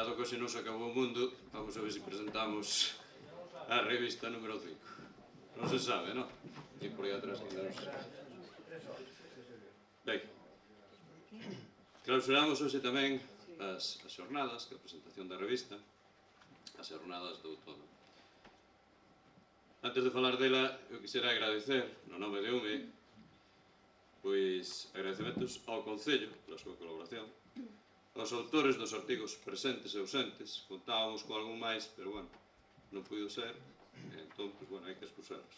Dado que hoxe nos acabou o mundo, vamos a ver se presentamos a revista número 5. Non se sabe, non? E por aí atrás que non se sabe. Ben, clausuramos hoxe tamén as xornadas, que a presentación da revista, as xornadas do outono. Antes de falar dela, eu quixera agradecer, no nome de UME, pois agradecementos ao Concello pola súa colaboración, aos autores dos artigos presentes e ausentes. Contábamos con algún máis, pero, bueno, non puido ser, entón, pois, bueno, hai que excusarlos.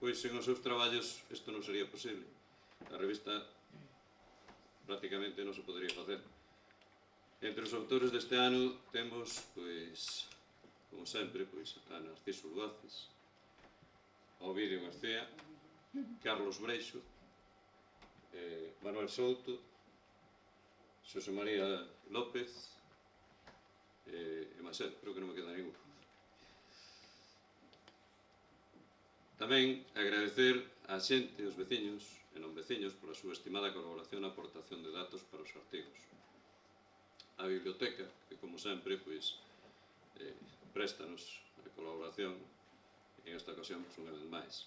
Pois, sen os seus traballos, isto non sería posible. A revista prácticamente non se podería facer. Entre os autores deste ano temos, pois, como sempre, pois, a Narciso Luaces, Ovidio García, Carlos Breixo, Manuel Souto, Xosé María López e Masel, creo que non me queda ningún. Tamén agradecer á xente, aos veciños e non veciños, pola súa estimada colaboración na aportación de datos para os artigos. A biblioteca, que como sempre, pois, préstanos a colaboración, e en esta ocasión, pois, unha vez máis.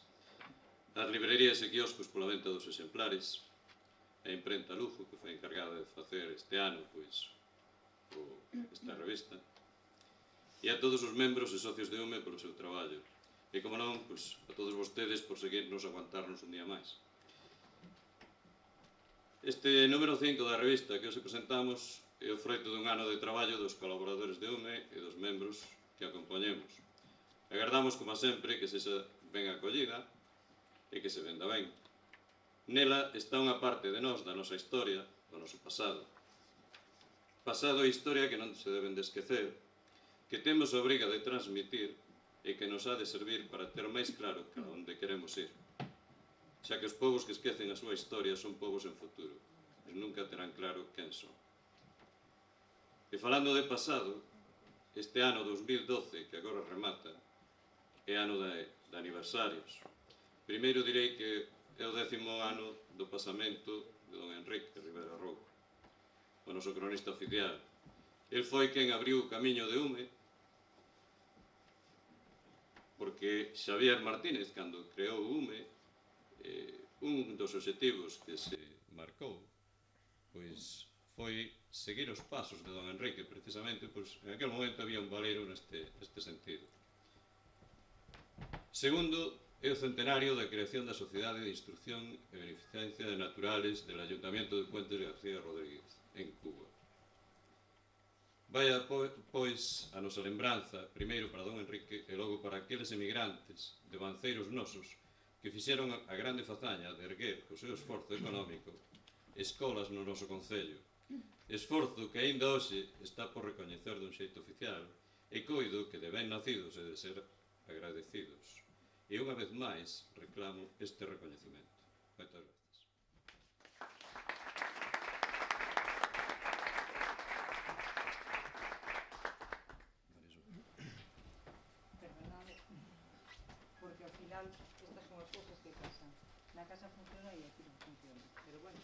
As librerías e quioscos pola venta dos exemplares, a imprenta Lujo, que foi encargada de facer este ano, pois, esta revista, e a todos os membros e socios de UME polo seu traballo. E, como non, pois, a todos vostedes por seguirnos aguantarnos un día máis. Este número 5 da revista que hoxe presentamos é o froito dun ano de traballo dos colaboradores de UME e dos membros que a compoñemos. Agardamos, como sempre, que sexa ben acollida e que se venda ben. Nela está unha parte de nós, da nosa historia, do noso pasado. Pasado e historia que non se deben de esquecer, que temos a obriga de transmitir e que nos ha de servir para ter máis claro cada onde queremos ir. Xa que os povos que esquecen a súa historia son povos en futuro, e nunca terán claro quen son. E falando de pasado, este ano 2012, que agora remata, é ano de aniversarios. Primeiro direi que é o 10º ano do pasamento de don Enrique Rivera Rouco, o noso cronista oficial. El foi quen abriu o camiño de UME, porque Xavier Martínez, cando creou UME, un dos obxectivos que se marcou, pois, foi seguir os pasos de don Enrique, precisamente, pois, en aquel momento había un valero neste sentido. Segundo, é o centenario da creación da Sociedade de Instrucción e Beneficencia de Naturales del Ayuntamiento de Puentes García Rodríguez, en Cuba. Vaya, pois, a nosa lembranza, primeiro para don Enrique e logo para aqueles emigrantes, devanceiros nosos, que fixeron a grande fazaña de erguer, co seu esforzo económico, escolas no noso concello. Esforzo que aínda hoxe está por recoñecer dun xeito oficial e coido que de ben nacidos e de ser agradecidos. E unha vez máis reclamo este recoñecemento. Moitas grazas. Perdonade, porque ao final estas son as cousas que pasan. Na casa funciona e aquí non funciona, pero bueno.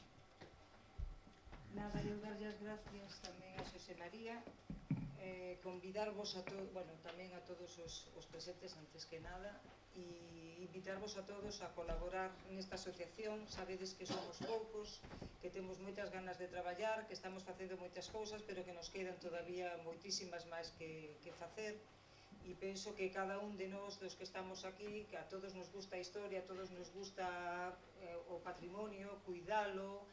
Nada, eu darlle as gracias tamén a Xosé María, convidarvos a todos, bueno, tamén a todos os presentes antes que nada, e invitarvos a todos a colaborar nesta asociación. Sabedes que somos poucos, que temos moitas ganas de traballar, que estamos facendo moitas cousas, pero que nos quedan todavía moitísimas máis que facer, e penso que cada un de nós, dos que estamos aquí, que a todos nos gusta a historia, a todos nos gusta o patrimonio, cuidalo,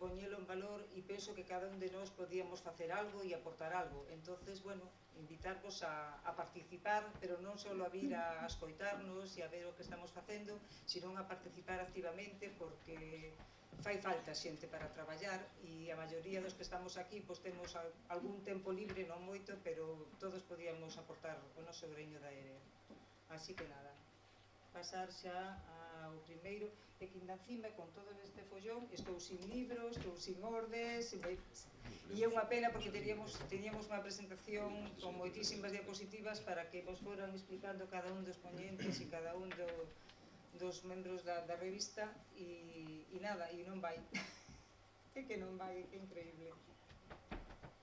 poñelo en valor, e penso que cada un de nós podíamos facer algo e aportar algo. Entonces, bueno, invitarvos a participar, pero non só a vir a escoitarnos e a ver o que estamos facendo, sino a participar activamente, porque fai falta xente para traballar, e a maioría dos que estamos aquí pois temos algún tempo libre, non moito, pero todos podíamos aportar o noso greño de aire. Así que nada, pasar xa ao primeiro, e que ainda encima con todo este follón estou sin libros, estou sin ordes, e é unha pena porque teníamos unha presentación con moitísimas diapositivas para que vos foran explicando cada un dos ponentes e cada un dos membros da revista, e nada, e non vai. É que non vai, é increíble.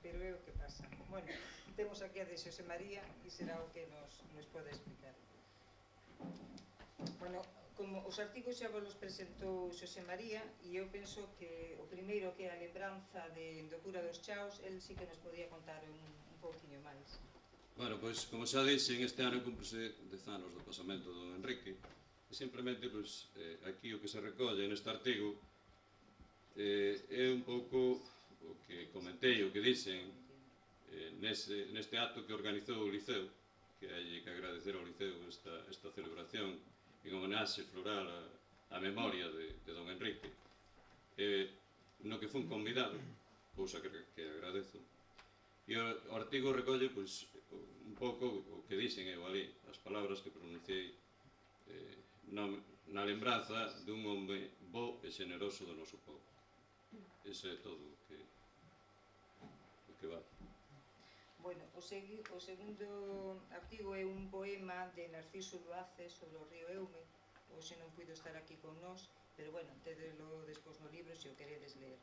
pero é o que pasa. Bueno, temos aquí a de Xosé María e será o que nos pode explicar. Bueno, como os artigos xa vos presentou Xosé María, e eu penso que o primeiro, que é a lembranza do cura dos Chaos, el sí que nos podía contar un pouquiño máis. Bueno, pois, como xa dixen, este ano cúmprese 10 anos do pasamento do Enrique, e simplemente, pois, aquí o que se recolle neste artigo é un pouco o que comentei, o que dixen neste acto que organizou o Liceo, que hai que agradecer ao Liceo esta celebración en homenaxe floral á memoria de don Enrique, no que fun convidado, cousa que agradezo. E o artigo recolle, pois, un pouco o que dixen eu ali, as palabras que pronunciei na lembranza dun home bo e xeneroso do noso povo. Ese é todo o que vale. Bueno, o segundo artigo é un poema de Narciso Luaces sobre o río Eume. Hoxe non puido estar aquí con nós, pero bueno, tedelo despois no libro se o queredes ler.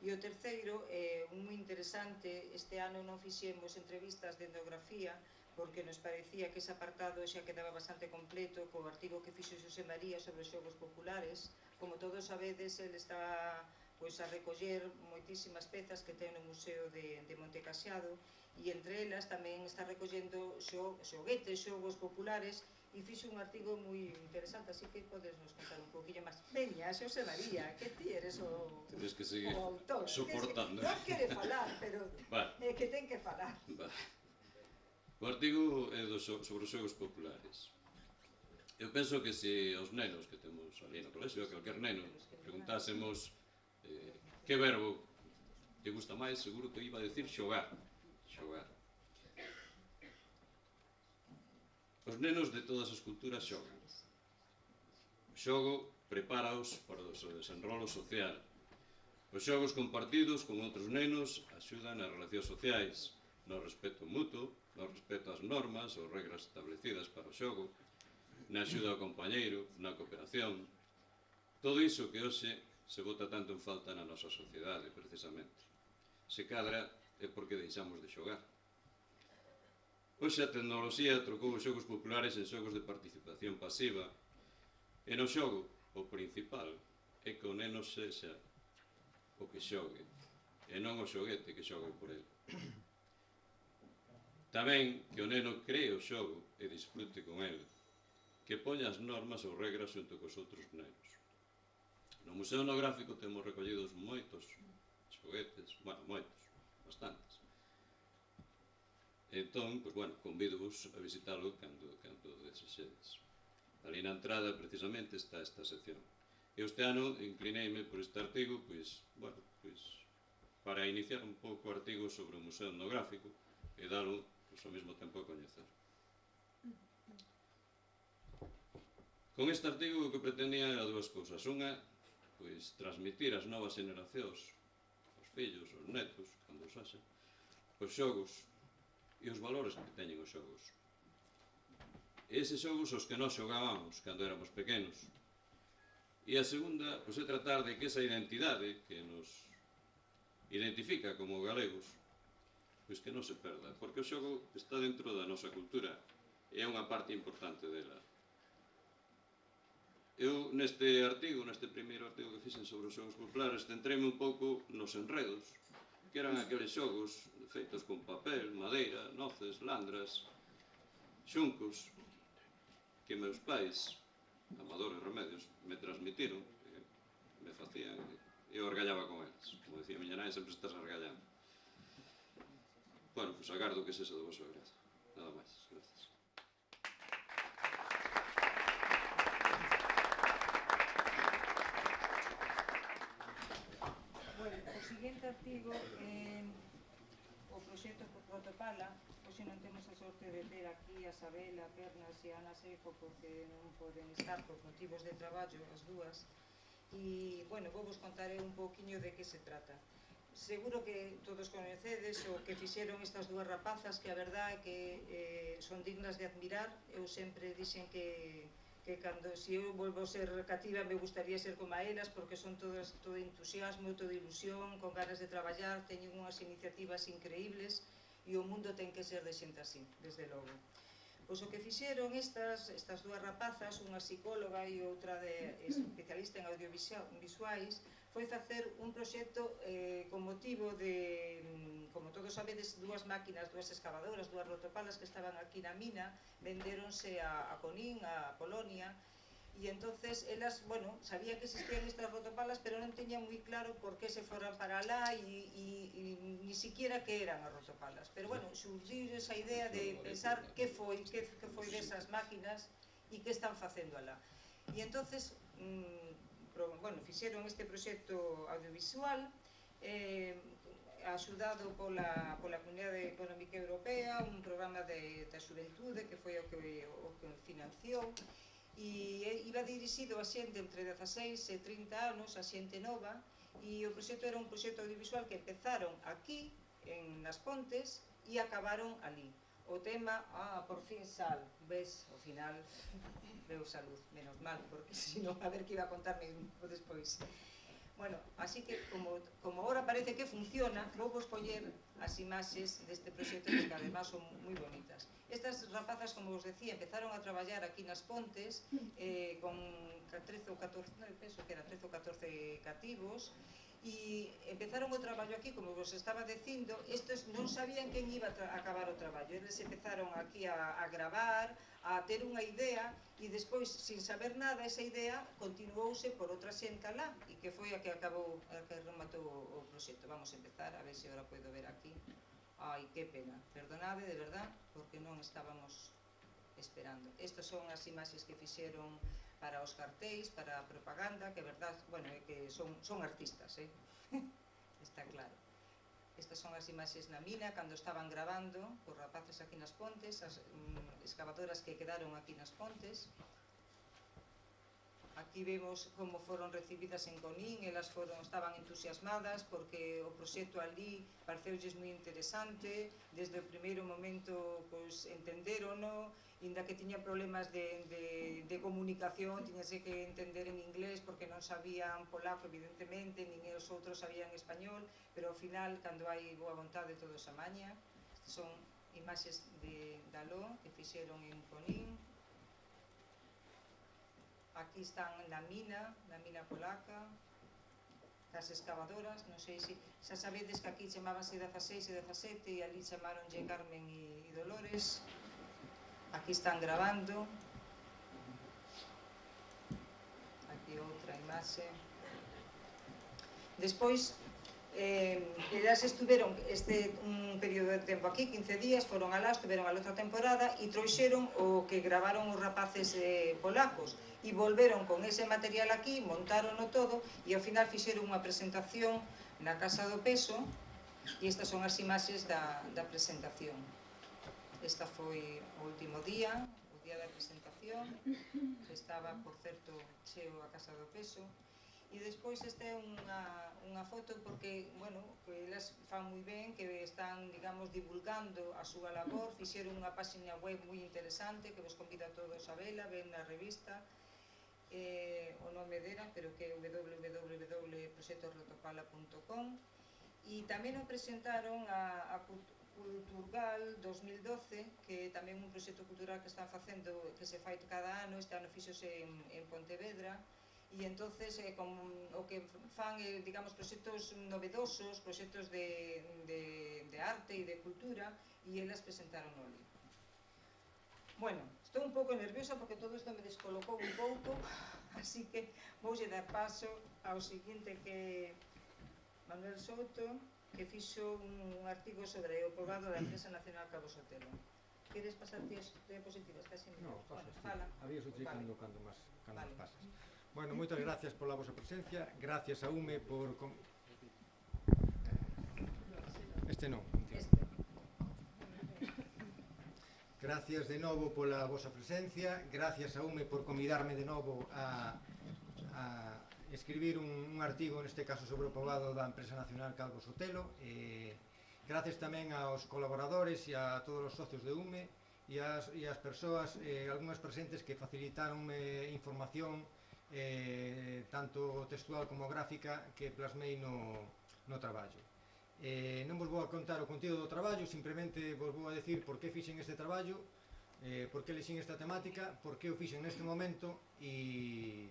E o terceiro é un moi interesante. Este ano non fixemos entrevistas de etnografía porque nos parecía que ese apartado xa quedaba bastante completo co artigo que fixo Xosé María sobre os xogos populares. Como todos sabedes, el está a recoller moitísimas pezas que ten no Museo de Montecaxiado, e entre elas tamén está recollendo xoguetes, xogos populares, e fixo un artigo moi interesante, así que podes nos contar un pouquinho máis. Veña, Xosé María, que ti eres o autor. Soportando. Non quere falar, pero é que ten que falar. O artigo é sobre os xogos populares. Eu penso que se aos nenos que temos ali no colexio, a calquer neno, preguntásemos que verbo te gusta máis, seguro que iba a decir xogar. Xogar. Os nenos de todas as culturas xogan. O xogo prepáraos para o seu desenrolo social. Os xogos compartidos con outros nenos axudan nas relacións sociais, no respeto mutuo, no respeto ás normas ou regras establecidas para o xogo, na axuda ao compañeiro, na cooperación. Todo iso que hoxe se bota tanto en falta na nosa sociedade, precisamente. Se cadra é porque deixamos de xogar. Hoxe a tecnoloxía trocou os xogos populares en xogos de participación pasiva, e no xogo o principal é que o neno sexa o que xogue, e non o xoguete que xogue por el. Tamén que o neno cree o xogo e disfrute con el, que poña as normas ou regras xunto cos outros nenos. No Museo Etnográfico temos recollidos moitos xoguetes, bueno, moitos, bastantes. Entón, pois, bueno, convido-vos a visitalo cando desexedes. Ali na entrada, precisamente, está esta sección. E este ano inclineime por este artigo, pois, bueno, pois, para iniciar un pouco o artigo sobre o Museo Etnográfico e dalo, pois, ao mesmo tempo a coñecer. Con este artigo o que pretendía era dúas cousas. Unha, pois, transmitir ás novas generacións, os fillos, os netos, cando os haxa, os xogos e os valores que teñen os xogos. E eses xogos os que nós xogábamos cando éramos pequenos. E a segunda, pois, é tratar de que esa identidade que nos identifica como galegos, pois que non se perda, porque o xogo está dentro da nosa cultura e é unha parte importante dela. Eu, neste artigo, neste primeiro artigo que fixen sobre os xogos populares, centréme un pouco nos enredos, que eran aqueles xogos feitos con papel, madeira, noces, landras, xuncos, que meus pais, Amador e Remedios, me transmitiron, me facían, e eu argallaba con eles. Como decía a miña nai, sempre estás argallando. Bueno, pois agardo que sexa do vosso agrado. Nada máis, gracias. O seguinte artigo o proxecto Protopala. Hoxe non temos a sorte de ter aquí a Sabela, Pernas e Ana Seijo porque non poden estar por motivos de traballo as dúas, e, bueno, vou vos contar un pouquiño de que se trata. Seguro que todos coñecedes o que fixeron estas dúas rapazas, que a verdade é que son dignas de admirar. Eu sempre dixen que que cando, se eu volvo a ser cativa, me gustaría ser como a elas, porque son todas, todo entusiasmo, toda ilusión, con ganas de traballar, teñen unhas iniciativas increíbles, e o mundo ten que ser de xente así, desde logo. Pois o que fixeron estas dúas rapazas, unha psicóloga e outra especialista en audiovisuais, foi facer un proxecto con motivo de, como todos sabedes, dúas máquinas, dúas excavadoras, dúas rotopalas que estaban aquí na mina, vendéronse a Conín, a Polonia, e entonces elas, bueno, sabían que existían estas rotopalas, pero non teñan moi claro por que se foran para lá e ni siquiera que eran as rotopalas. Pero bueno, surgiu esa idea de pensar que foi desas máquinas e que están facendo alá. E entonces, bueno, fixeron este proxecto audiovisual axudado pola Comunidade Económica Europea, un programa da xuventude que foi o que financiou, e iba dirixido a xente entre 16 e 30 anos, a xente nova, e o proxecto era un proxecto audiovisual que empezaron aquí, nas Pontes, e acabaron ali. O tema, por fin sal, ves, ao final, veo salud, menos mal, porque senón a ver que iba a contarme despois. Bueno, así que, como ahora parece que funciona, vou vos poñer as imaxes deste proxecto que además son moi bonitas. Estas rapazas, como vos decía, empezaron a traballar aquí nas Pontes con 13 ou 14, penso que eran 13 ou 14 cativos, e empezaron o traballo aquí, como vos estaba dicindo, estes non sabían quen iba a acabar o traballo, eles empezaron aquí a gravar, a ter unha idea, e despois, sin saber nada, esa idea continuouse por outra xente alá, e que foi a que acabou, a que rematou o proxecto. Vamos a empezar, a ver se agora podo ver aquí. Ai, que pena, perdonade, de verdad, porque non estábamos esperando. Estas son as imaxes que fixeron para os cartéis, para a propaganda, que verdad, bueno, é que son artistas, está claro. Estas son as imaxes na mina, cando estaban grabando os rapaces aquí nas Pontes, as excavadoras que quedaron aquí nas Pontes. Aquí vemos como foron recibidas en Conín, elas estaban entusiasmadas porque o proxecto ali pareceulles moi interesante, desde o primeiro momento entenderono, inda que tiña problemas de comunicación, tiñase que entender en inglés porque non sabían polaco, evidentemente, nin os outros sabían español, pero ao final, cando hai boa vontade, todo se amaña. Son imaxes de aló que fixeron en Conín. Aquí están na mina polaca, as excavadoras, non sei se xa sabedes que aquí chamábanse 16 e 17 e ali chamaronlle Carmen e Dolores. Aquí están grabando. Aquí outra imaxe. Despois, elas estuveron un período de tempo aquí, 15 días, foron alá, estuveron a outra temporada e trouxeron o que gravaron os rapaces polacos e volveron con ese material aquí, montarono todo e ao final fixeron unha presentación na Casa do Peso e estas son as imaxes da presentación. Esta foi o último día, o día da presentación, que estaba, por certo, cheo a Casa do Peso. E despois esta é unha foto porque, bueno, que elas fan moi ben, que están, digamos, divulgando a súa labor, fixeron unha página web moi interesante que vos convido a todos a vela, ven na revista, o nome dela, pero que é www.proxectorotopala.com, e tamén o presentaron a Culturgal 2012, que é tamén un proxecto cultural que están facendo, que se fai cada ano, este ano fixose en Pontevedra, e entonces o que fan, digamos, proxectos novedosos, proxectos de arte e de cultura, e elas presentaron ali. Bueno, estou un pouco nerviosa porque todo isto me descolocou un pouco, así que voulle dar paso ao seguinte, que Manuel Souto, que fixo un artigo sobre o poboado da Empresa Nacional Cabo Sotelo. Queres pasar ti as diapositivas? No, pasas ti. Habías utilizando cando máis pasas. Bueno, moitas gracias pola vosa presencia, gracias a UME por... Este non. Gracias de novo pola vosa presencia, gracias a UME por convidarme de novo a escribir un artigo, neste caso sobre o poboado da Empresa Nacional Calvo Sotelo. Gracias tamén aos colaboradores e a todos os socios de UME as persoas, algunhas presentes que facilitaronme información tanto textual como gráfica que plasmei no traballo. Non vos vou a contar o contido do traballo, simplemente vos vou a decir por que fixen este traballo, por que lexín esta temática, por que o fixen neste momento e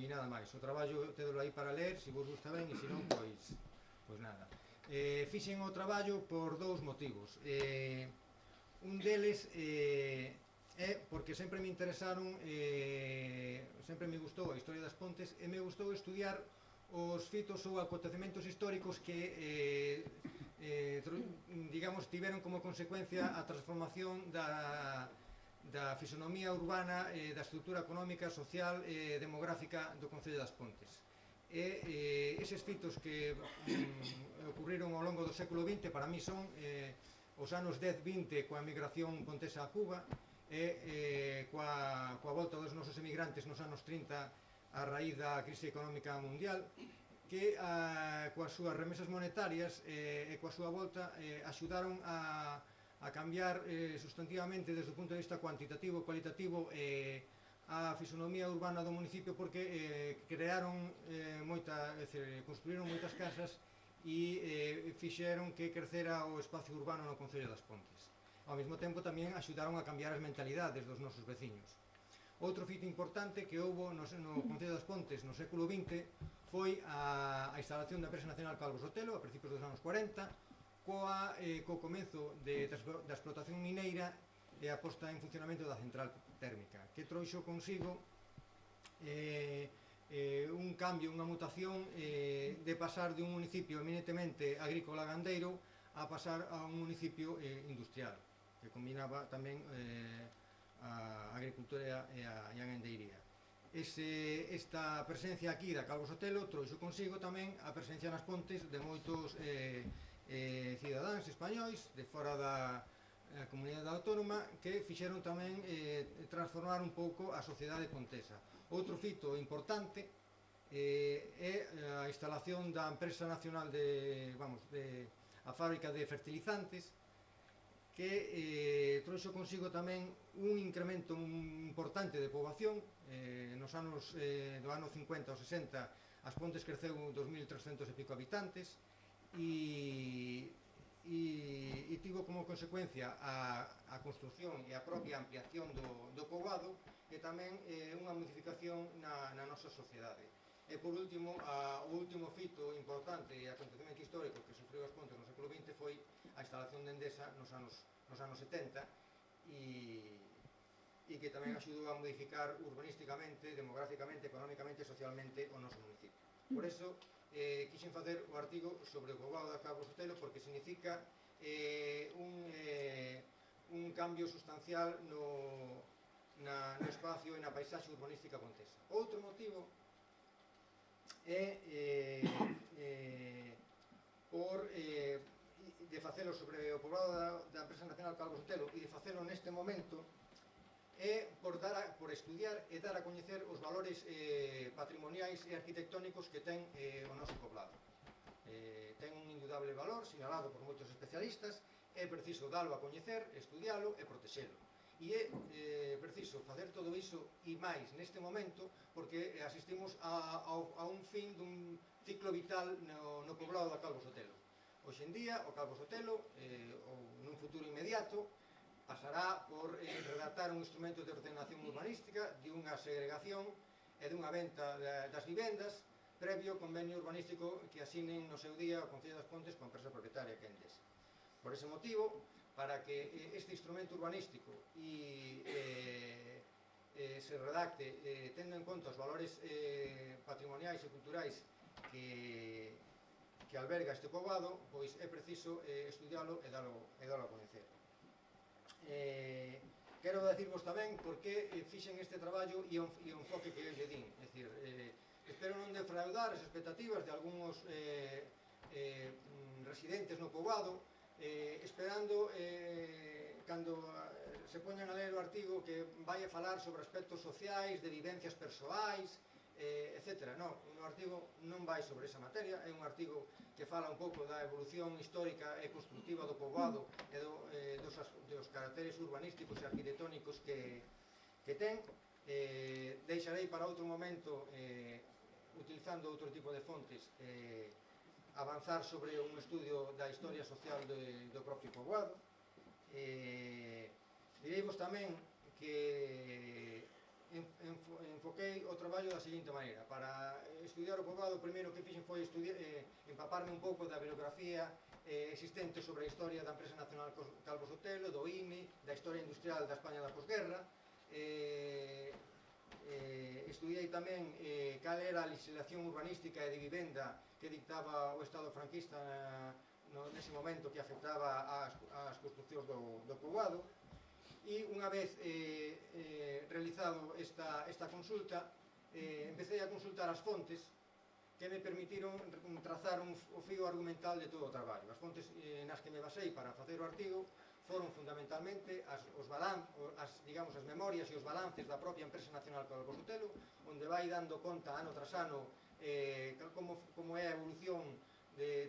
nada máis. O traballo tedelo aí para ler, se vos gusta ben, e se non, pois nada. Fixen o traballo por dous motivos. Un deles é porque sempre me interesaron, sempre me gustou a historia das Pontes e me gustou estudiar os fitos ou acontecementos históricos que digamos, tiveron como consecuencia a transformación da fisonomía urbana, da estrutura económica, social e demográfica do Concello das Pontes. Eses fitos que ocurriron ao longo do século XX para mí son os anos 10-20 coa migración pontesa a Cuba e coa volta dos nosos emigrantes nos anos 30 a raíz da crise económica mundial, que coas súas remesas monetarias e coa súa volta axudaron a cambiar sustantivamente desde o punto de vista cuantitativo e cualitativo a fisonomía urbana do municipio, porque crearon construíron moitas casas e fixeron que crecera o espacio urbano no Concello das Pontes. Ao mesmo tempo tamén axudaron a cambiar as mentalidades dos nosos veciños. Outro fito importante que houbo no Concello das Pontes no século XX foi a instalación da Empresa Nacional Calvo Sotelo a principios dos anos 40 co comenzo da explotación mineira e a posta en funcionamento da central térmica, que trouxo consigo un cambio, unha mutación de pasar de un municipio eminentemente agrícola-gandeiro a pasar a un municipio industrial, que combinaba tamén a agricultura e a gandeiría. Esta presencia aquí da Calvo Sotelo trouxo consigo tamén a presencia nas Pontes de moitos cidadáns españois de fora da comunidade autónoma que fixeron tamén transformar un pouco a sociedade pontesa. Outro fito importante é a instalación da Empresa Nacional a fábrica de fertilizantes, que trouxo consigo tamén un incremento importante de poboación. Nos anos do ano 50 ou 60 as Pontes creceu 2.300 e pico habitantes e tivo como consecuencia a construcción e a propia ampliación do poboado e tamén unha modificación na nosa sociedade. E por último, o último fito importante e acontecemento histórico que sufriu as Pontes no século XX foi a instalación de Endesa nos anos 70 e que tamén axudou a modificar urbanísticamente, demográficamente, económicamente e socialmente o noso municipio. Por eso quixen facer o artigo sobre o poboado da Calvo Sotelo, porque significa un cambio sustancial no espacio e na paisaxe urbanística pontesa. Outro motivo é de facelo sobre o poboado da Empresa Nacional Calvo Sotelo e de facelo neste momento é por estudiar e dar a coñecer os valores patrimoniais e arquitectónicos que ten o noso poblado. Ten un indudable valor, sinalado por moitos especialistas, é preciso dalo a coñecer, estudialo e protexelo. E é preciso facer todo iso e máis neste momento, porque asistimos a un fin dun ciclo vital no poblado da Calvo Sotelo. Hoxe en día, o Calvo Sotelo, ou nun futuro inmediato, pasará por redactar un instrumento de ordenación urbanística, de unha segregación e dunha venta das vivendas previo convenio urbanístico que asinen no seu día o Concello das Pontes con a empresa propietaria que é Endesa. Por ese motivo, para que este instrumento urbanístico se redacte tendo en conta os valores patrimoniais e culturais que alberga este poboado, pois é preciso estudialo e dalo a coñecer. Quero decirvos tamén por que fixen este traballo e o enfoque que eu lle din. É dicir, espero non defraudar as expectativas de algúns residentes no poboado, esperando cando se poñan a ler o artigo que vai a falar sobre aspectos sociais, de vivencias persoais, etc. Non, o artigo non vai sobre esa materia, é un artigo que fala un pouco da evolución histórica e constructiva do poboado e dos caracteres urbanísticos e arquitectónicos que ten. Deixarei para outro momento, utilizando outro tipo de fontes, avanzar sobre un estudio da historia social do propio poboado. Direivos tamén que enfoquei o traballo da seguinte maneira. Para estudiar o poboado, o primeiro que fixen foi empaparme un pouco da bibliografía existente sobre a historia da empresa nacional Calvo Sotelo, do INE, da historia industrial da España da posguerra. Estudiei tamén cal era a legislación urbanística e de vivenda que dictaba o Estado franquista nese momento que afectaba as construccións do poboado. E unha vez realizado esta consulta, empecé a consultar as fontes que me permitiron trazar o fío argumental de todo o traballo. As fontes nas que me basei para facer o artigo foron fundamentalmente as memorias e os balances da propia empresa nacional Calvo Sotelo, onde vai dando conta ano tras ano como é a evolución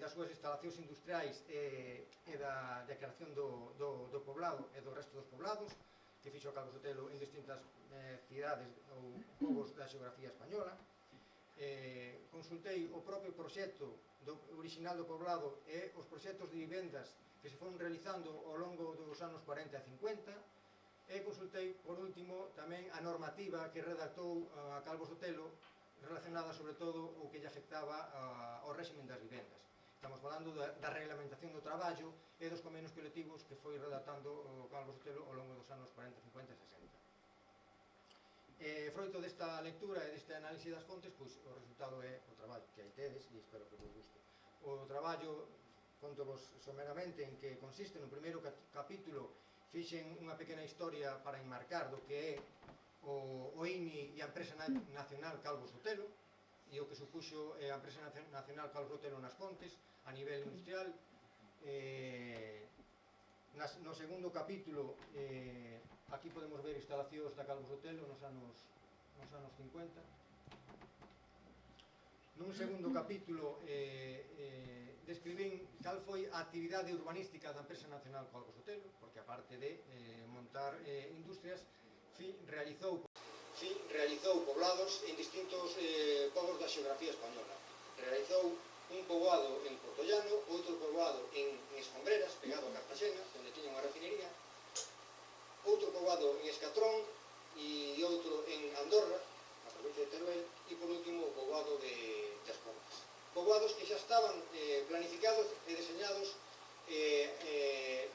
das súas instalacións industriais e da creación do poblado e do resto dos poblados que fixo Calvo Sotelo en distintas cidades ou povos da xeografía española. Consultei o propio proxecto original do poblado e os proxectos de vivendas que se foron realizando ao longo dos anos 40 e 50 e consultei, por último, tamén a normativa que redactou a Calvo Sotelo relacionada sobre todo o que lle afectaba ao réximen das vivendas. Estamos falando da reglamentación do traballo e dos convenios colectivos que foi redactando o Calvo Sotelo ao longo dos anos 40, 50 e 60. Froito desta lectura e deste análise das fontes, pois o resultado é o traballo que aí tedes e espero que vos guste. O traballo, contovos someramente en que consiste. No primeiro capítulo fixen unha pequena historia para enmarcar do que é o INI e a empresa nacional Calvo Sotelo e o que supuxo a empresa nacional Calvo Sotelo nas Pontes a nivel industrial. No segundo capítulo aquí podemos ver instalacións da Calvo Sotelo nos anos 50. Nun segundo capítulo describín cal foi a actividade urbanística da empresa nacional Calvo Sotelo, porque aparte de montar industrias, realizou poblados en distintos povos da xeografía española. Realizou un poboado en Portollano, outro poboado en Escombreras, pegado a Cartagena, onde tiña unha refinería, outro poboado en Escatrón e outro en Andorra, na provincia de Teruel, e por último o poboado de As Pontes. Poboados que xa estaban planificados e deseñados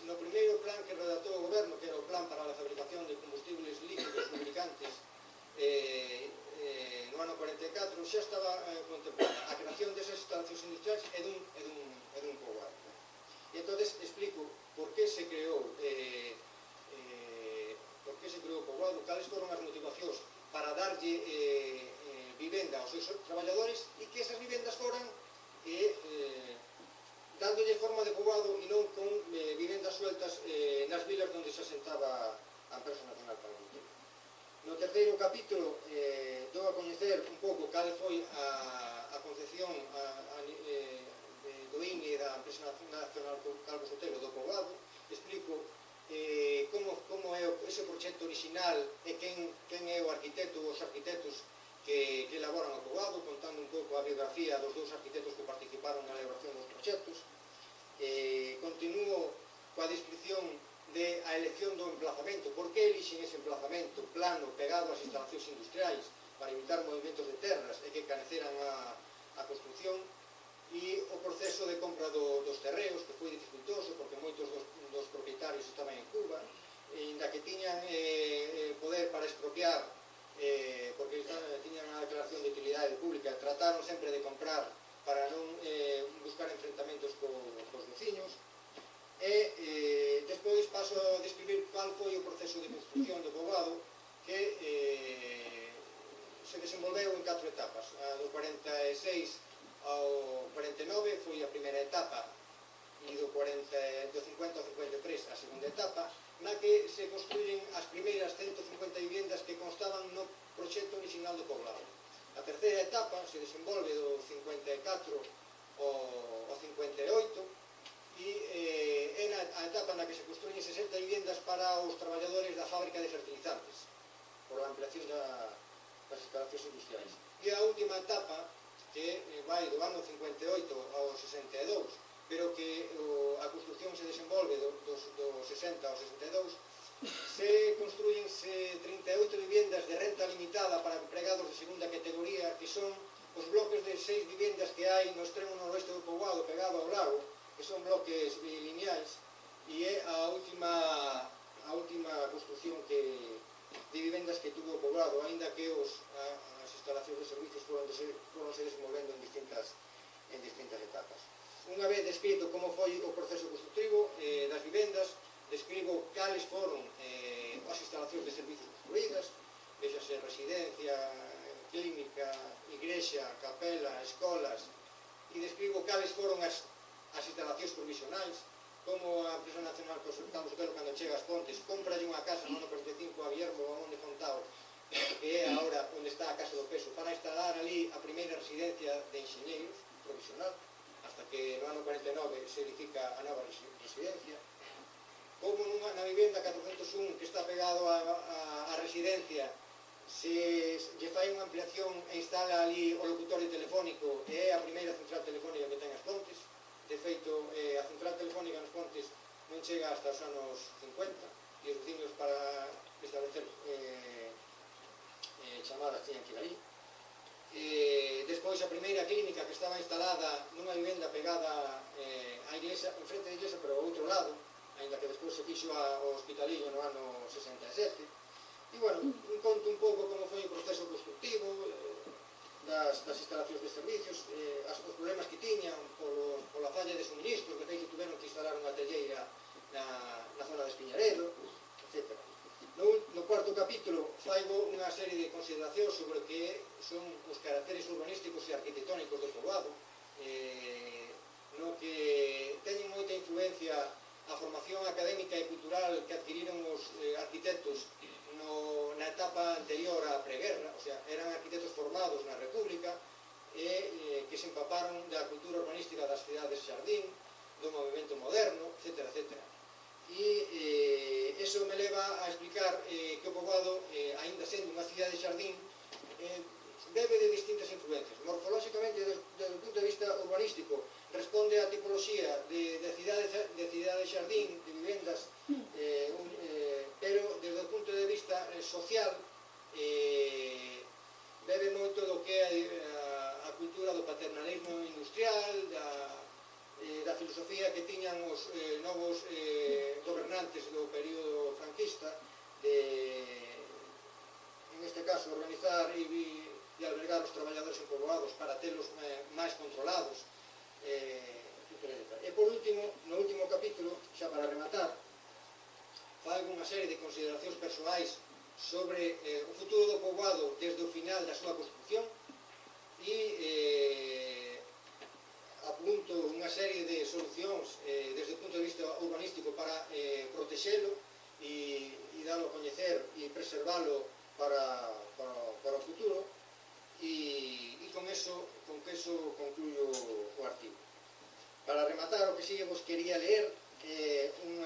no primeiro plan que redactou o goberno, que era o plan para a fabricación de combustibles líquidos lubricantes no ano 44, xa estaba contemplada a creación desas instalacións industriais e dun poboado. E entón explico por que se creou o poboado, cales foron as motivacións para darlle vivenda aos seus traballadores e que esas vivendas foran dándolle forma de poboado e non con vivendas sueltas nas vilas onde se asentaba a empresa nacional Calvo Sotelo. No terceiro capítulo dou a coñecer un pouco cal foi a concepción do INE e da empresa nacional Calvo Sotelo do poboado. Explico como é ese proxecto original e quen é o arquitecto ou os arquitectos que elaboran o poboado, contando un pouco a biografía dos dous arquitectos que participaron na elaboración dos proxectos. Continuo coa descripción da elección do emplazamento, por que elixen ese emplazamento plano pegado ás instalacións industriais para evitar movimentos de terras e que caneceran a construcción, e o proceso de compra dos terreos, que foi dificultoso porque moitos dos propietarios estaban en Cuba, e inda que tiñan poder para expropiar, porque tiñan a declaración de utilidade pública, trataron sempre de comprar para non buscar enfrentamentos cos veciños. E despois paso a describir cal foi o proceso de construcción do poboado, que se desenvolveu en 4 etapas. Do 46 ao 49 foi a primeira etapa, e do 50 ao 53 a segunda etapa, na que se construyen as primeiras 150 vivendas que constaban no proxecto original do poblado. A terceira etapa, se desenvolve do 54 ao 58, e é a etapa na que se construyen 60 viviendas para os traballadores da fábrica de fertilizantes, por a ampliación das instalacións industriais. E a última etapa, que vai do ano 58 ao 62, pero que a construcción se desenvolve do 60 ao 62, se construyense 38 viviendas de renta limitada para empregados de segunda categoría, que son os bloques de 6 viviendas que hai no extremo noroeste do poboado pegado ao lago, que son bloques lineais, e é a última construcción de vivendas que tuvo o poboado, aínda que as instalacións de servicios foron se desenvolvendo en distintas etapas. Unha vez descrito como foi o proceso constructivo das vivendas, describo cales foron as instalacións de servicios construídas, vexase residencia, clínica, igrexa, capela, escolas, e describo cales foron as instalacións provisionais, como a Empresa Nacional Carlos Sotelo, cando chega ás Pontes, compralle unha casa no ano 45 a Guillermo Monte Fontao, que é agora onde está a Casa do Peso, para instalar ali a primeira residencia de enxeñeiros provisional, hasta que no ano 49 se edifica a nova residencia. Como na vivenda 401 que está pegado á residencia, se lle fai unha ampliación e instala ali o locutorio telefónico, e é a primeira central telefónica que ten as Pontes. De feito, a central telefónica nas Pontes non chega hasta os anos 50, e os vecinos para establecer chamadas tiñan que ir ali. Despois a primeira clínica que estaba instalada nunha vivenda pegada á iglesia, en frente da iglesia, pero ao outro lado, ainda que despois se fixo ao hospitalillo no ano 67. E, bueno, conto un pouco como foi o proceso constructivo das instalacións de servicios, os problemas que tiñan pola falla de suministros, de feito tuveron que instalar unha telleira na zona de Espiñaredo, etc. No cuarto capítulo faigo unha serie de consideracións sobre o que son os caracteres urbanísticos e arquitectónicos do poboado, no que teñen moita influencia a formación académica e cultural que adquiriron os arquitectos na etapa anterior á preguerra, o sea, eran arquitectos formados na República e que se empaparon da cultura urbanística das cidades xardín, do movimento moderno, etc. E iso me leva a explicar que o poboado, aínda sendo unha cidade xardín, bebe de distintas influencias. Morfolóxicamente, desde o punto de vista urbanístico, responde á tipoloxía de cidade xardín, de vivendas, pero desde o punto de vista social bebe moito do que é a cultura do paternalismo industrial, da filosofía que tiñan os novos gobernantes do período franquista, en este caso organizar e albergar os traballadores en poboados para telos máis controlados, e por último, no último capítulo, xa para rematar, fai unha serie de consideracións persoais sobre o futuro do poboado desde o final da súa construcción, e apunto unha serie de solucións desde o punto de vista urbanístico para protexelo e dalo a coñecer e preservalo para o futuro, e con eso concluyo o artigo. Para rematar, o que sigue vos quería leer un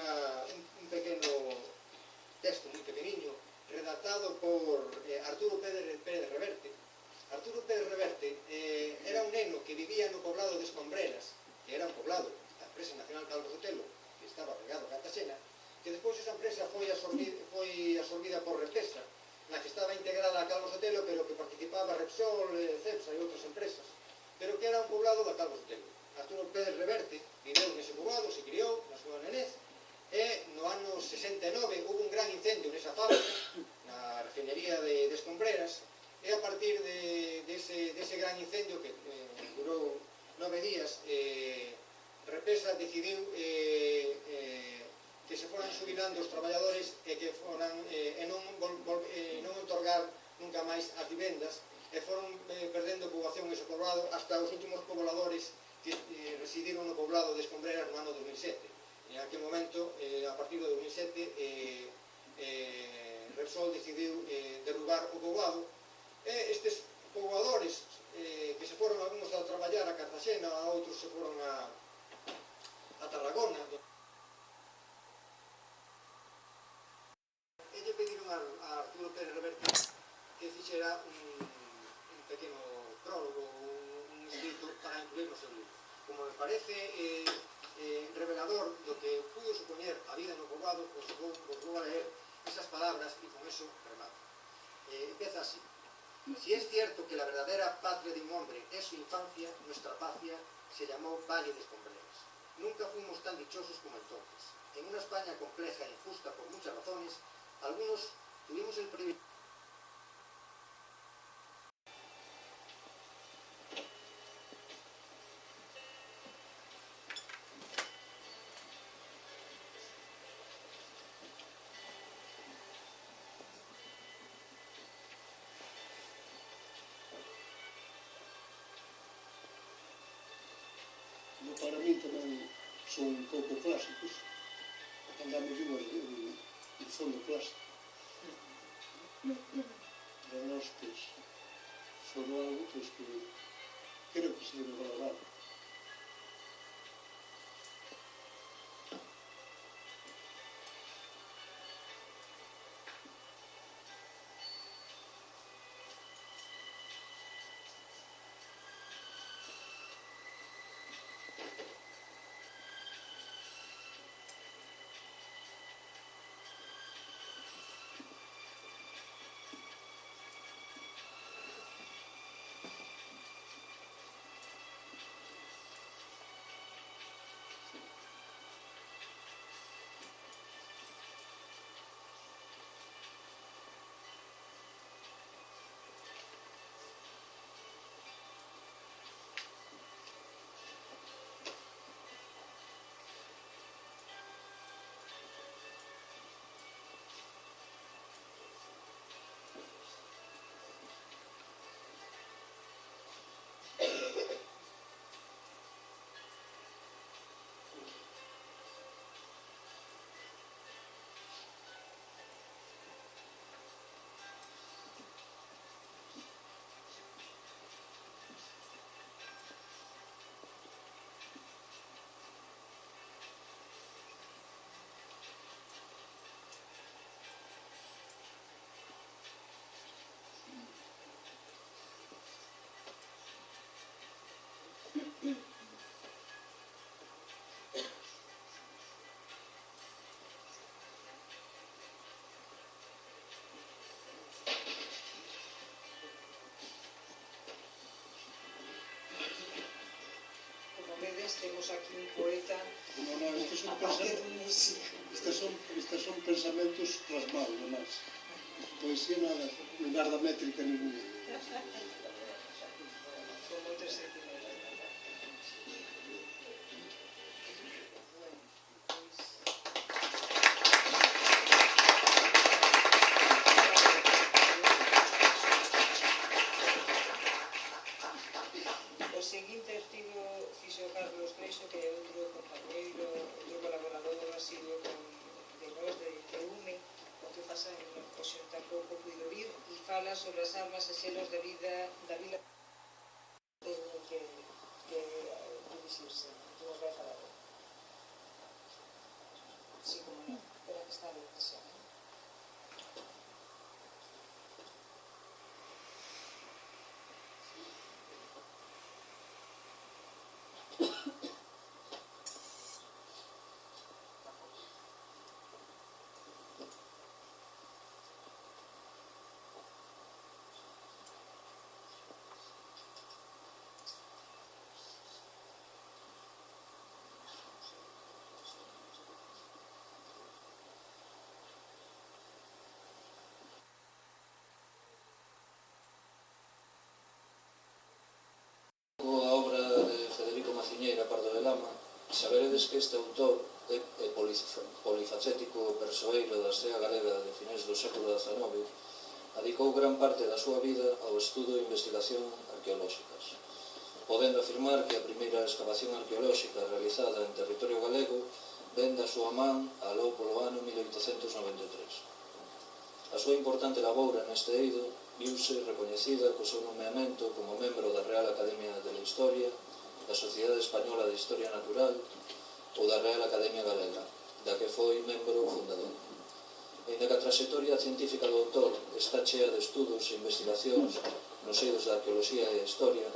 pequeno texto moi pequeniño redactado por Arturo Pérez Reverte. Arturo Pérez Reverte era un neno que vivía no poblado de Escombreras, que era un poblado da Empresa Nacional Carlos Sotelo, que estaba pegado a Cartagena, que despois esa empresa foi absorbida por Repesa, na que estaba integrada a Carlos Sotelo, pero que participaba Repsol, Cepsa e outras empresas, pero que era un poblado da Carlos Sotelo. Arturo Pérez Reverte viveu nese poblado, se criou na súa nenez, e no ano 69 houve un gran incendio nesa fábrica, na refinería de Escombreras, e a partir dese gran incendio que durou 9 días, Repesa decidiu que se foran xubilando os traballadores e que foran non outorgar nunca máis as vivendas, e foron perdendo poboación ese poblado hasta os últimos pobladores que residiron no poblado de Escombreras no ano 2007. En aquel momento, a partir do 2007, Repsol decidiu derrubar o poboado, e estes poboadores que se foron algúns a traballar a Cartagena, a outros se foron a Tarragona. E lle pediron a Arturo Pérez Reverte que fixera un pequeno prólogo, un escrito para incluir no seu libro. Como me parece revelador do que pudo supoñer a vida no poboado, os vou a leer esas palabras e con eso remato. Empieza así. Si es cierto que la verdadera patria de un hombre es su infancia, nuestra patria se llamó Valle de Escombreras. Nunca fuimos tan dichosos como entonces. En una España compleja e injusta por muchas razones, algunos tuvimos el privilegio. Para mí tamén son un pouco clásicos, andamos en fondo clásico. Para nós, pois, foron algo pois, que creo que se debe valorar. Temos aquí un poeta estes son pensamentos plasmados, nomás. Poesía nada, lugar da métrica ninguna. con moitos sentimentos. O seguinte artigo fixo Carlos Freixo, que é outro compañeiro, outro colaborador asiduo de nós, de UME, o que pasa en Oxón tampouco puido vir, e fala sobre as armas e selos da vila que dirixirse, que nos vai falar. Sí, como non, pero que está bien, xa. Pardo de Lama, saberedes que este autor é polifacético persoeiro da estea galega de finais do século XIX, dedicou gran parte da súa vida ao estudo e investigación arqueolóxicas, podendo afirmar que a primeira excavación arqueolóxica realizada en territorio galego ven da súa man aló polo ano 1893. A súa importante labora neste eido viuse recoñecida co seu nomeamento como membro da Real Academia de la Historia, da Sociedade Española de Historia Natural ou da Real Academia Galega, da que foi membro fundador. Ainda que a trayectoria científica do autor está chea de estudos e investigacións nos eidos da arqueoloxía e a historia,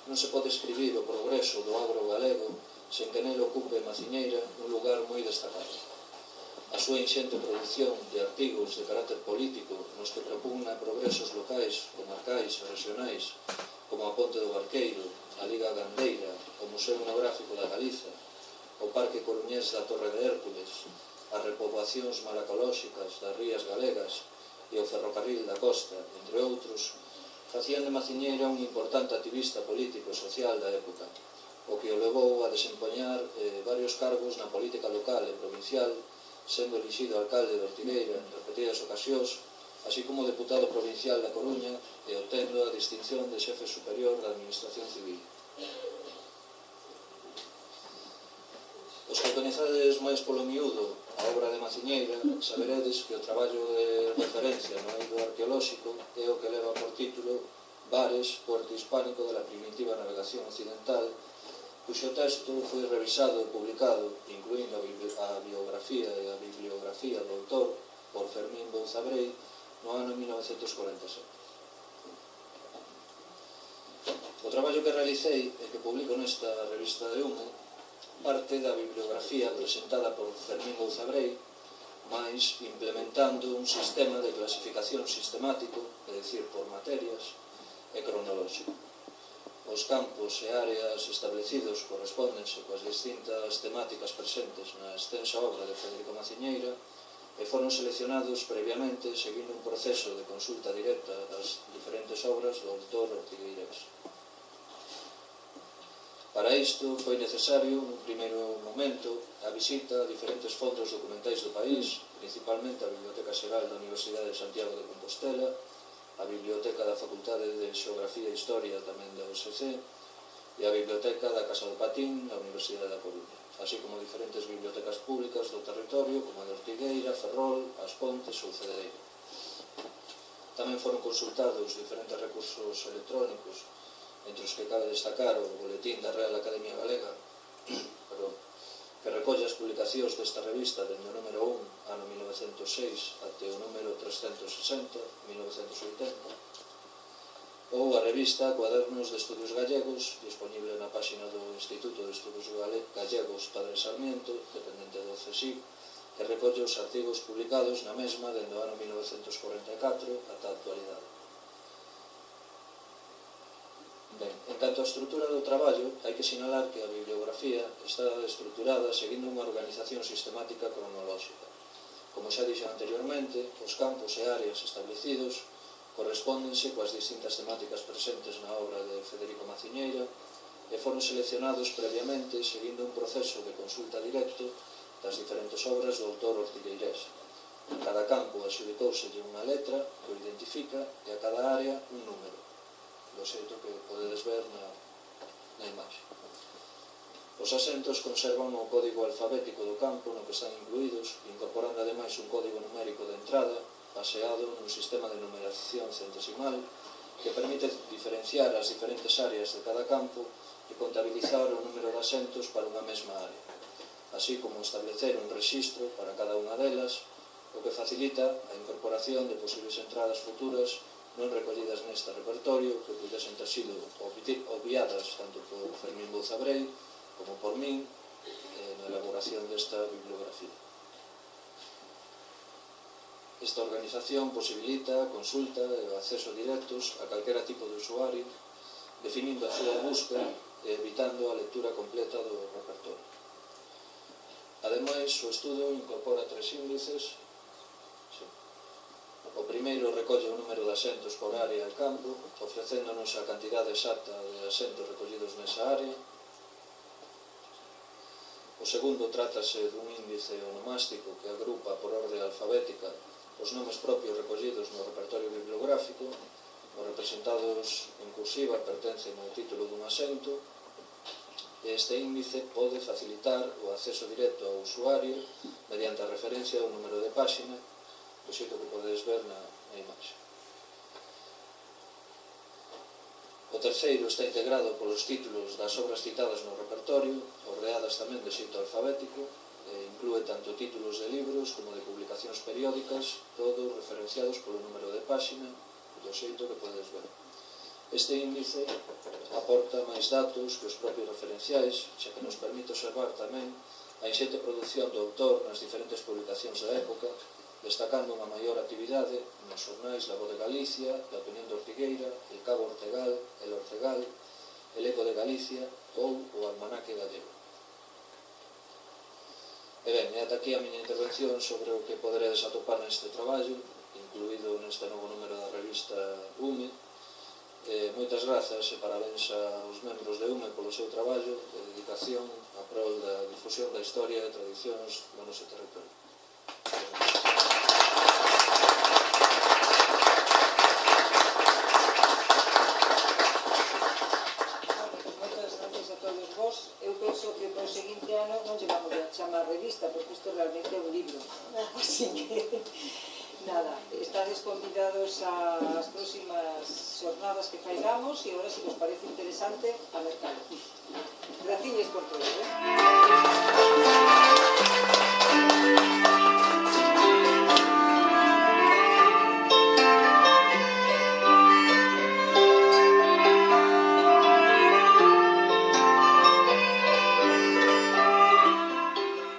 non se pode escribir o progreso do agro galego sen que nel ocupe Maciñeira un lugar moi destacado. A súa inxente produción de artigos de carácter político nos que propugna progresos locais, comarcais e regionais, como a Ponte do Barqueiro, a Liga Gandeira, o Museo Etnográfico da Galiza, o Parque Coruñés da Torre de Hércules, as repoboacións malacolóxicas das rías galegas e o ferrocarril da costa, entre outros, facían de Maciñeira un importante activista político e social da época, o que o levou a desempeñar varios cargos na política local e provincial, sendo elixido alcalde de Ortigueira en repetidas ocasións, así como deputado provincial da Coruña e obtendo a distinción de xefe superior da Administración Civil. Os que coñezades máis polo miúdo a obra de Maciñeira, saberedes que o traballo de referencia no eido arqueolóxico é o que leva por título Bares, puerto hispánico de la primitiva navegación occidental, cuxo texto foi revisado e publicado, incluindo a biografía e a bibliografía do autor por Fermín Bouzabrei no ano 1947. O traballo que realicei e que publico nesta revista de UME parte da bibliografía presentada por Fermín Bouzabrei, mais implementando un sistema de clasificación sistemático, é dicir, por materias, e cronolóxico. Os campos e áreas establecidos correspóndense coas distintas temáticas presentes na extensa obra de Federico Maciñeira e foron seleccionados previamente seguindo un proceso de consulta directa das diferentes obras do autor ortigueirés. Para isto foi necesario, nun primeiro momento, a visita a diferentes fondos documentais do país, principalmente a Biblioteca Xeral da Universidade de Santiago de Compostela, a Biblioteca da Facultade de Xeografía e Historia tamén da USC e a Biblioteca da Casa do Patín da Universidade da Coruña, así como diferentes bibliotecas públicas do territorio como a de Ortigueira, Ferrol, As Pontes ou Cedereira. Tamén foron consultados diferentes recursos electrónicos, entre os que cabe destacar o boletín da Real Academia Galega, que recolle as publicacións desta revista dende o número 1, ano 1906, até o número 360, 1980, ou a revista Cuadernos de Estudios Gallegos, disponible na páxina do Instituto de Estudios Gallegos Padre Sarmiento, dependente do CSIC, que recolle os artigos publicados na mesma dende o ano 1944 ata a actualidade. Ben, en canto á estrutura do traballo, hai que sinalar que a bibliografía está estruturada seguindo unha organización sistemática cronolóxica. Como xa dixen anteriormente, os campos e áreas establecidos correspóndense coas distintas temáticas presentes na obra de Federico Maciñeira e foron seleccionados previamente seguindo un proceso de consulta directo das diferentes obras do autor ortigueirés. A cada campo adxudicóuselle unha letra que o identifica e a cada área un número, do xeito que podedes ver na imaxe. Os asentos conservan o código alfabético do campo no que están incluídos, incorporando ademais un código numérico de entrada baseado nun sistema de numeración centesimal que permite diferenciar as diferentes áreas de cada campo e contabilizar o número de asentos para unha mesma área, así como establecer un rexistro para cada unha delas, o que facilita a incorporación de posibles entradas futuras non recollidas neste repertorio que pudesen ter sido obviadas tanto por Fermín Bouzabrei como por min na elaboración desta bibliografía. Esta organización posibilita a consulta e o acceso directos a calquera tipo de usuario, definindo a súa búsqueda e evitando a lectura completa do repertorio. Ademais, o estudo incorpora 3 índices. O primeiro recolle o número de asentos por área e campo, ofrecéndonos a cantidade exacta de asentos recollidos nesa área. O segundo trátase dun índice onomástico que agrupa por orde alfabética os nomes propios recollidos no repertorio bibliográfico. Os representados en cursiva pertencen ao título dun asento e este índice pode facilitar o acceso directo ao usuario mediante a referencia ao número de páxina do xeito que podedes ver na imaxe. O terceiro está integrado polos títulos das obras citadas no repertorio, ordeadas tamén de xeito alfabético, inclúe tanto títulos de libros como de publicacións periódicas, todos referenciados polo número de páxina, do xeito que podedes ver. Este índice aporta máis datos que os propios referenciais, xa que nos permite observar tamén a inxente produción do autor nas diferentes publicacións da época, destacando unha maior actividade nos xornais La Voz de Galicia, La Opinión de Ortigueira, El Cabo Ortegal, El Ortegal, El Eco de Galicia ou o Almanaque Gallego. E ben, e ata aquí a miña intervención sobre o que poderedes atopar neste traballo, incluído neste novo número da revista UME. Moitas grazas e parabéns aos membros de UME polo seu traballo de dedicación a prol da difusión da historia e tradicións do noso territorio. Eu penso que para o seguinte ano non lle vamos a chamar revista, porque isto realmente é un libro. Así que, nada, estades convidados ás próximas xornadas que faigamos e agora, se vos parece interesante, a mercado. Graciñes por todo,